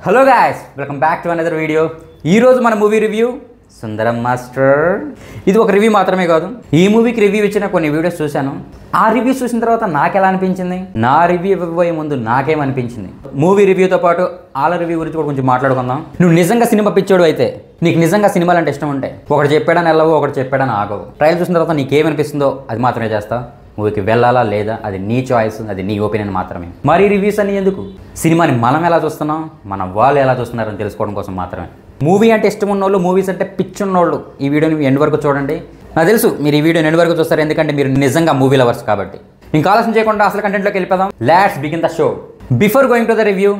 Hello guys, welcome back to another video. ఈరోజు మన movie review సుందరం master. ఇది ఒక రివ్యూ మాత్రమే కాదు, ఈ మూవీకి రివ్యూ ఇచ్చిన కొన్ని వీడియోస్ చూశాను. ఆ రివ్యూ చూసిన తర్వాత నాకెలా అనిపించింది, నా రివ్యూ ఇవ్వబోయే ముందు నాకేమనిపించింది, మూవీ రివ్యూతో పాటు వాళ్ళ రివ్యూ గురించి కూడా కొంచెం మాట్లాడుకుందాం. నువ్వు నిజంగా సినిమా పిచ్చోడు అయితే, నీకు నిజంగా సినిమాలు అంటే ఇష్టం ఉంటే, ఒకటి చెప్పాడని వెళ్ళవు, ఒకటి చెప్పాడని ఆగవు. ట్రైల్ చూసిన తర్వాత నీకేమనిపిస్తుందో అది మాత్రమే చేస్తావు. మూవీకి వెళ్ళాలా లేదా అది నీ చాయిస్, అది నీ ఒపీనియన్ మాత్రమే. మరి రివ్యూస్ అన్నీ ఎందుకు? సినిమాని మనం ఎలా చూస్తున్నాం, మన వాళ్ళు ఎలా చూస్తున్నారని తెలుసుకోవడం కోసం మాత్రమే. మూవీ అంటే ఇష్టం ఉన్నోళ్ళు, మూవీస్ అంటే పిచ్చున్నోళ్ళు ఈ వీడియోని ఎండ్ వరకు చూడండి. నాకు తెలుసు మీరు ఈ వీడియోని ఎండ్ వరకు చూస్తారు, ఎందుకంటే మీరు నిజంగా మూవీ లవర్స్ కాబట్టి. ఇంకా ఆలస్యం చేయకుండా అసలు కంటెంట్లోకి వెళ్ళిపోదాం. Let's begin the show. Before going to the review,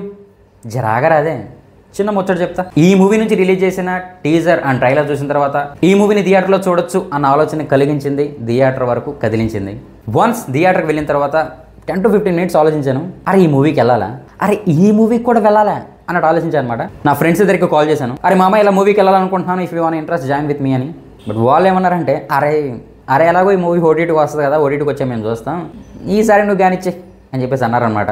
జరాగరాదే చిన్న ముచ్చట చెప్తా. ఈ మూవీ నుంచి రిలీజ్ చేసిన టీజర్ అండ్ ట్రైలర్ చూసిన తర్వాత ఈ మూవీని థియేటర్లో చూడొచ్చు అన్న ఆలోచన కలిగించింది, థియేటర్ వరకు కదిలించింది. వన్స్ థియేటర్కి వెళ్ళిన తర్వాత 10 to 15 minutes ఆలోచించాను, అరే ఈ మూవీకి వెళ్ళాలా, అరే ఈ మూవీకి కూడా వెళ్ళాలా అన్నట్టు ఆలోచించాను అనమాట. నా ఫ్రెండ్స్ దగ్గరికి కాల్ చేశాను, అరే మామ ఇలా మూవీకి వెళ్ళాలనుకుంటున్నాను, if you want interest join with me అని. బట్ వాళ్ళు ఏమన్నారంటే, అరే ఎలాగో ఈ మూవీ ఓటీటీకి వస్తుంది కదా, ఓటీటీకి వచ్చే మేము చూస్తాం, ఈసారి నువ్వు గానిచ్చే అని చెప్పేసి అన్నారనమాట.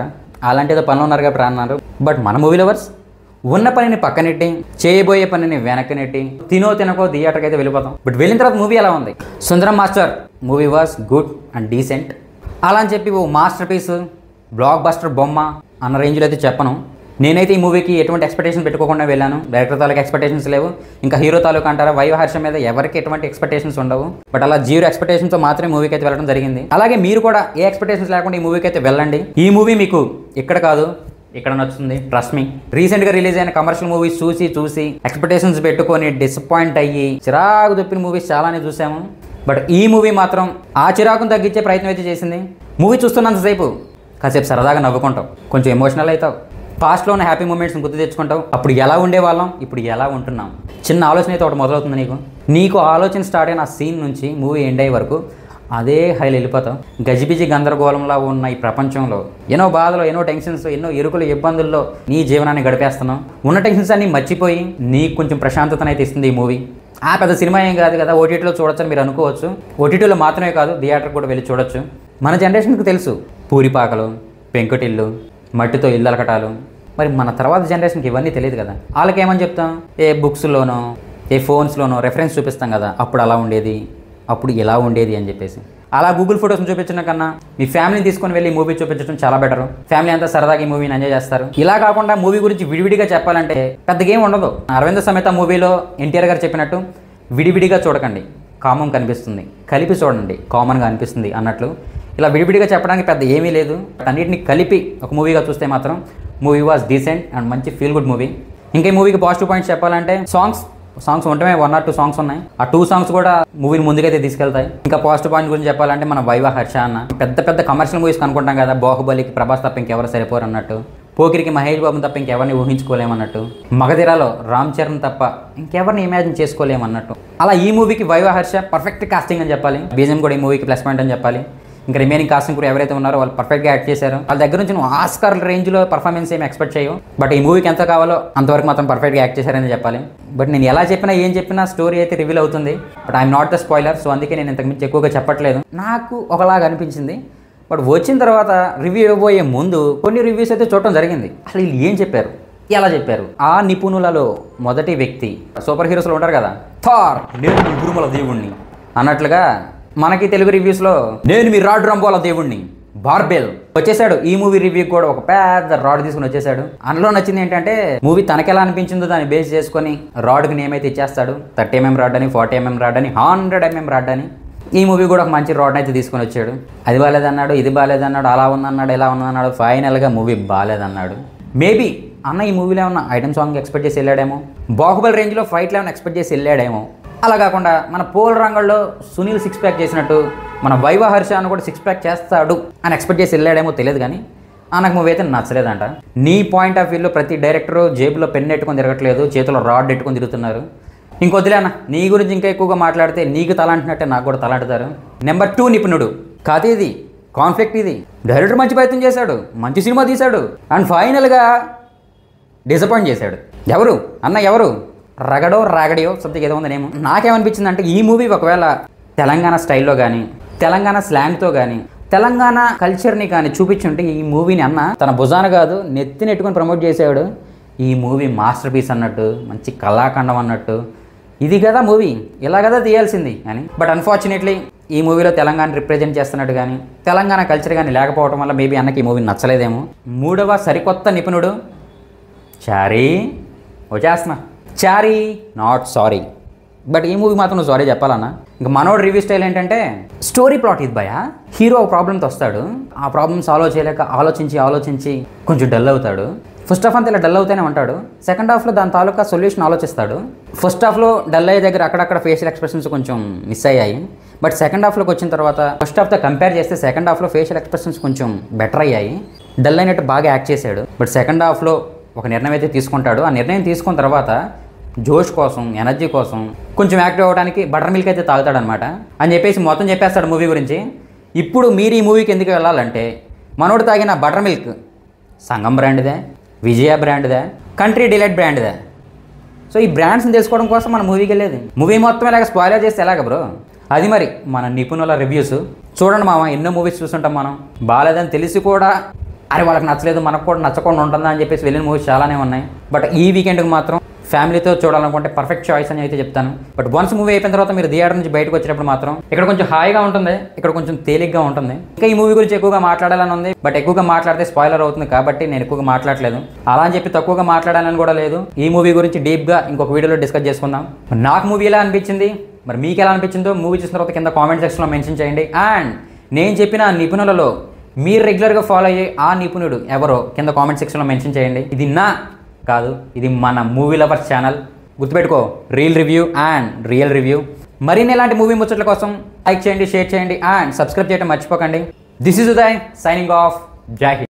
అలాంటి ఏదో పనులు ఉన్నారు కాబట్టి అన్నారు. బట్ మన మూవీ లవర్స్ ఉన్న పనిని పక్కనెట్టి, చేయబోయే పనిని వెనక్కి తినకో థియేటర్కి అయితే వెళ్ళిపోతాం. బట్ వెళ్ళిన తర్వాత మూవీ ఎలా ఉంది? Sundaram master movie was good and decent. అలా అని చెప్పి ఓ మాస్టర్ పీస్, బ్లాక్ బస్టర్ బొమ్మ అన్న రేంజ్లో అయితే చెప్పను. నేనైతే ఈ మూవీకి ఎటువంటి ఎక్స్పెక్టేషన్ పెట్టుకోకుండా వెళ్ళాను. డైరెక్టర్ తాలూకు ఎక్స్పెక్టేషన్స్ లేవు, ఇంకా హీరో తాలూకు అంటారా వైవ హర్షం మీద ఎవరికి ఎటువంటి ఎక్స్పెక్టేషన్స్ ఉండవు. బట్ అలా 0 ఎక్స్పెక్టేషన్తో మాత్రమే మూవీకి అయితే వెళ్ళడం జరిగింది. అలాగే మీరు కూడా ఏ ఎక్స్పెక్టేషన్స్ లేకుండా ఈ మూవీకి అయితే వెళ్ళండి. ఈ మూవీ మీకు ఇక్కడ కాదు ఇక్కడ నచ్చుతుంది, ట్రస్ట్ మీ. రీసెంట్గా రిలీజ్ అయిన కమర్షియల్ మూవీస్ చూసి ఎక్స్పెక్టేషన్స్ పెట్టుకొని డిసప్పాయింట్ అయ్యి చిరాకు తప్పిన మూవీస్ చాలానే చూసాము. బట్ ఈ మూవీ మాత్రం ఆ చిరాకును తగ్గించే ప్రయత్నం అయితే చేసింది. మూవీ చూస్తున్నంతసేపు కాసేపు సరదాగా నవ్వుకుంటావు, కొంచెం ఎమోషనల్ అవుతావు, పాస్ట్లో ఉన్న హ్యాపీ మూమెంట్స్ని గుర్తు తెచ్చుకుంటావు. అప్పుడు ఎలా ఉండేవాళ్ళం, ఇప్పుడు ఎలా ఉంటున్నాం, చిన్న ఆలోచన అయితే ఒకటి మొదలవుతుంది నీకు ఆలోచన స్టార్ట్ అయిన ఆ సీన్ నుంచి మూవీ ఎండ్ అయ్యే వరకు అదే హైలో వెళ్ళిపోతాం. గజిబిజి గందరగోళంలో ఉన్న ఈ ప్రపంచంలో ఎన్నో బాధలు, ఎన్నో టెన్షన్స్, ఎన్నో ఇరుకులు, ఇబ్బందుల్లో నీ జీవనాన్ని గడిపేస్తున్నాం. ఉన్న టెన్షన్స్ అన్ని మర్చిపోయి నీకు కొంచెం ప్రశాంతతనైతే ఇస్తుంది ఈ మూవీ. ఆ పెద్ద సినిమా ఏం కాదు కదా, ఓటీటీలో చూడొచ్చని మీరు అనుకోవచ్చు. ఓటీటీలో మాత్రమే కాదు, థియేటర్ కూడా వెళ్ళి చూడొచ్చు. మన జనరేషన్కి తెలుసు పూరిపాకలు, పెంకుటిల్లు, మట్టితో ఇల్లు అలకటాలు. మరి మన తర్వాత జనరేషన్కి ఇవన్నీ తెలియదు కదా. వాళ్ళకి ఏమని చెప్తాం, ఏ బుక్స్లోనో ఏ ఫోన్స్లోనో రెఫరెన్స్ చూపిస్తాం కదా, అప్పుడు అలా ఉండేది, అప్పుడు ఎలా ఉండేది అని చెప్పేసి. అలా గూగుల్ ఫొటోస్ని చూపించడం కన్నా మీ ఫ్యామిలీని తీసుకొని వెళ్ళి మూవీ చూపించడం చాలా బెటర్. ఫ్యామిలీ అంతా సరదాగా ఈ మూవీని ఎంజాయ్ చేస్తారు. ఇలా కాకుండా మూవీ గురించి విడివిడిగా చెప్పాలంటే పెద్దగా ఏం ఉండదు. అరవింద సమేత మూవీలో ఎన్టీఆర్ గారు చెప్పినట్టు విడివిడిగా చూడకండి, కామన్ కనిపిస్తుంది, కలిపి చూడండి, కామన్గా అనిపిస్తుంది అన్నట్లు. ఇలా విడివిడిగా చెప్పడానికి పెద్ద ఏమీ లేదు. అన్నిటిని కలిపి ఒక మూవీగా చూస్తే మాత్రం మూవీ వాజ్ డీసెంట్ అండ్ మంచి ఫీల్ గుడ్ మూవీ. ఇంకా ఈ మూవీకి పాజిటివ్ పాయింట్స్ చెప్పాలంటే సాంగ్స్ ఉంటమే 1 or 2 సాంగ్స్ ఉన్నాయి. ఆ 2 సాంగ్స్ కూడా మూవీని ముందుకైతే తీసుకెళ్తాయి. ఇంకా పాజిటివ్ పాయింట్ గురించి చెప్పాలంటే మన వైవ హర్ష అన్న పెద్ద కమర్షియల్ మూవీస్ కనుకుంటాం కదా, బాహుబలికి ప్రభాస్ తప్ప ఇంకెవరు సరిపోరు అన్నట్టు, పోకిరికి మహేష్ బాబుని తప్ప ఇంకెవరిని ఊహించుకోలేమన్నట్టు, మగధీరాలో రామ్ చరణ్ తప్ప ఇంకెవరిని ఇమాజిన్ చేసుకోలేమన్నట్టు. అలా ఈ మూవీకి వైవ హర్ష పర్ఫెక్ట్ కాస్టింగ్ అని చెప్పాలి. బీజం కూడా ఈ మూవీకి ప్లస్ పాయింట్ అని చెప్పాలి. ఇంకా రిమైనింగ్ కాస్టింగ్ కూడా ఎవరైతే ఉన్నారో వాళ్ళు పర్ఫెక్ట్గా యాక్ట్ చేశారు. వాళ్ళ దగ్గర నుంచి నువ్వు ఆస్కార్ రేంజ్లో పర్ఫార్మెన్స్ ఏమి ఎక్స్పెక్ట్ చేయవు. బట్ ఈ మూవీకి ఎంత కావాలో అంతవరకు మాత్రం పర్ఫెక్ట్గా యాక్ట్ చేశారని చెప్పాలి. బట్ నేను ఎలా చెప్పినా ఏం చెప్పినా స్టోరీ అయితే రివీల్ అవుతుంది. But I'm not the spoiler, so అందుకే నేను ఇంతకుమించి ఎక్కువగా చెప్పట్లేదు. నాకు ఒకలాగా అనిపించింది. బట్ వచ్చిన తర్వాత రివ్యూ ఇవ్వబోయే ముందు కొన్ని రివ్యూస్ అయితే చూడటం జరిగింది. అసలు వీళ్ళు ఏం చెప్పారు, ఎలా చెప్పారు. ఆ నిపుణులలో మొదటి వ్యక్తి సూపర్ హీరోస్లో ఉంటారు కదా, థార్ నేను మీ గురుమల దేవుణ్ణి అన్నట్లుగా మనకి తెలుగు రివ్యూస్లో నేను మీ రాడ్ రంబోల దేవుణ్ణి బార్బెల్ వచ్చేసాడు. ఈ మూవీ రివ్యూ కూడా ఒక పెద్ద రాడ్ తీసుకుని వచ్చేసాడు. అందులో నచ్చింది ఏంటంటే మూవీ తనకెలా అనిపించిందో దాన్ని బేస్ చేసుకొని రాడ్కి నేమ్ అయితే ఇచ్చేస్తాడు. 30mm రాడ్ అని, 40mm రాడ్ అని, 100mm రాడ్ అని. ఈ మూవీ కూడా ఒక మంచి రాడ్ని అయితే తీసుకొని వచ్చాడు. అది బాగాలేదన్నాడు, ఇది బాగాలేదన్నాడు, అలా ఉందన్నాడు, ఇలా ఉందన్నాడు, ఫైనల్గా మూవీ బాగాలేదన్నాడు. మేబీ అన్న ఈ మూవీలో ఏమన్నా ఐటమ్ సాంగ్ ఎక్స్పెక్ట్ చేసి వెళ్ళాడేమో, బాహుబలి రేంజ్లో ఫైట్లో ఏమైనా ఎక్స్పెక్ట్ చేసి వెళ్ళాడేమో. అలా కాకుండా మన పోల్ రంగంలో సునీల్ 6 ప్యాక్ చేసినట్టు మన వైవ హర్ష అని కూడా 6 ప్యాక్ చేస్తాడు అని ఎక్స్పెక్ట్ చేసి వెళ్ళాడేమో తెలియదు. కానీ నాకు మూవీ అయితే నచ్చలేదంట. నీ పాయింట్ ఆఫ్ వ్యూలో ప్రతి డైరెక్టరు జేబులో పెన్ ఎట్టుకొని తిరగట్లేదు, చేతిలో రాడ్ ఎట్టుకొని తిరుగుతున్నారు. ఇంకొద్దులే అన్న, నీ గురించి ఇంకా ఎక్కువగా మాట్లాడితే నీకు తలాంటినట్టే నాకు కూడా తలాంటుతారు. నెంబర్ 2 నిపుణుడు కథ ఇది, కాన్ఫ్లిక్ట్ ఇది. డైరెక్టర్ మంచి ప్రయత్నం చేశాడు, మంచి సినిమా తీశాడు, అండ్ ఫైనల్గా డిసప్పాయింట్ చేశాడు. ఎవరు అన్న, ఎవరు రాగడియో సంథింగ్ ఏదో ఉందనేమో. నాకేమనిపించింది అంటే ఈ మూవీ ఒకవేళ తెలంగాణ స్టైల్లో కానీ, తెలంగాణ స్లాంగ్తో కానీ, తెలంగాణ కల్చర్ని కానీ చూపించుంటే ఈ మూవీని అన్న తన భుజాన కాదు నెత్తినెట్టుకొని ప్రమోట్ చేసాడు. ఈ మూవీ మాస్టర్ పీస్ అన్నట్టు, మంచి కళాఖండం అన్నట్టు, ఇది కదా మూవీ, ఇలా కదా తీయాల్సింది అని. బట్ అన్ఫార్చునేట్లీ ఈ మూవీలో తెలంగాణ రిప్రజెంట్ చేస్తున్నట్టు కానీ తెలంగాణ కల్చర్ కానీ లేకపోవడం వల్ల మేబీ అన్నకి ఈ మూవీ నచ్చలేదేమో. మూడవ సరికొత్త నిపుణుడు చారీ. వచ్చేస్తున్నా. చారీ నాట్ సారీ. బట్ ఈ మూవీ మాత్రం నువ్వు సారీ చెప్పాలన్నా. ఇంకా మనోడు రివ్యూ స్టైల్ ఏంటంటే స్టోరీ ప్లాట్ ఇది భయ. హీరో ఒక ప్రాబ్లంతో వస్తాడు, ఆ ప్రాబ్లమ్ సాల్వ్ చేయలేక ఆలోచించి కొంచెం డల్ అవుతాడు. ఫస్ట్ హాఫ్ అంతా ఇలా డల్ అవుతూనే ఉంటాడు. సెకండ్ హాఫ్లో దాని తాలూకా సొల్యూషన్ ఆలోచిస్తాడు. ఫస్ట్ హాఫ్లో డల్ అయ్యే దగ్గర అక్కడక్కడ ఫేషియల్ ఎక్స్ప్రెషన్స్ కొంచెం మిస్ అయ్యాయి. బట్ సెకండ్ హాఫ్లోకి వచ్చిన తర్వాత ఫస్ట్ హాఫ్తో కంపేర్ చేస్తే సెకండ్ హాఫ్లో ఫేషియల్ ఎక్స్ప్రెషన్స్ కొంచెం బెటర్ అయ్యాయి. డల్ అయినట్టు బాగా యాక్ట్ చేశాడు. బట్ సెకండ్ హాఫ్లో ఒక నిర్ణయం అయితే తీసుకుంటాడు. ఆ నిర్ణయం తీసుకున్న తర్వాత జోష్ కోసం, ఎనర్జీ కోసం కొంచెం యాక్టివ్ అవ్వడానికి బటర్ మిల్క్ అయితే తాగుతాడనమాట అని చెప్పేసి మొత్తం చెప్పేస్తాడు మూవీ గురించి. ఇప్పుడు మీరు ఈ మూవీకి ఎందుకు వెళ్ళాలంటే మనోడు తాగిన బటర్ మిల్క్ సంగం బ్రాండ్దే, విజయ బ్రాండ్దే, కంట్రీ డిలైట్ బ్రాండ్దే. సో ఈ బ్రాండ్స్ని తెలుసుకోవడం కోసం మన మూవీకి వెళ్ళేది. మూవీ మొత్తం ఇలాగ స్పాయిలర్ చేస్తే ఎలాగ బ్రో? అది మరి మన నిపుణుల రివ్యూస్ చూడండి మామ. ఎన్నో మూవీస్ చూస్తుంటాం మనం, బాగాలేదని తెలిసి కూడా అరే వాళ్ళకి నచ్చలేదు మనకు కూడా నచ్చకుండా ఉంటుందా అని చెప్పేసి వెళ్ళిన మూవీస్ చాలానే ఉన్నాయి. బట్ ఈ వీకెండ్కి మాత్రం ఫ్యామిలీతో చూడాలనుకుంటే పర్ఫెక్ట్ చాయిస్ అని అయితే చెప్తాను. బట్ వన్స్ మూవీ అయిపోయిన తర్వాత మీరు థియేటర్ నుంచి బయటకు వచ్చినప్పుడు మాత్రం ఇక్కడ కొంచెం హాయిగా ఉంటుంది, ఇక్కడ కొంచెం తేలిగ్గా ఉంటుంది. ఇంకా ఈ మూవీ గురించి ఎక్కువగా మాట్లాడాలని ఉంది, బట్ ఎక్కువగా మాట్లాడితే స్పాయిలర్ అవుతుంది కాబట్టి నేను ఎక్కువగా మాట్లాడలేదు. అలా అని చెప్పి తక్కువగా మాట్లాడాలని కూడా లేదు. ఈ మూవీ గురించి డీప్గా ఇంకొక వీడియోలో డిస్కస్ చేసుకుందాం. నాకు మూవీ ఎలా అనిపించింది, మరి మీకు ఎలా అనిపించిందో మూవీ చూసిన తర్వాత కింద కామెంట్ సెక్షన్లో మెన్షన్ చేయండి. అండ్ నేను చెప్పిన నిపుణులలో మీరు రెగ్యులర్గా ఫాలో అయ్యే ఆ నిపుణుడు ఎవరో కింద కామెంట్ సెక్షన్లో మెన్షన్ చేయండి. ఇది నా కాదు, ఇది మన మూవీ లవర్స్ ఛానల్. గుర్తుపెట్టుకో, reel review and real review. మరిన్ని ఇలాంటి మూవీ ముచ్చట్ల కోసం లైక్ చేయండి, షేర్ చేయండి అండ్ సబ్స్క్రైబ్ చేయడం మర్చిపోకండి. This is Uday signing off. జై హింద్.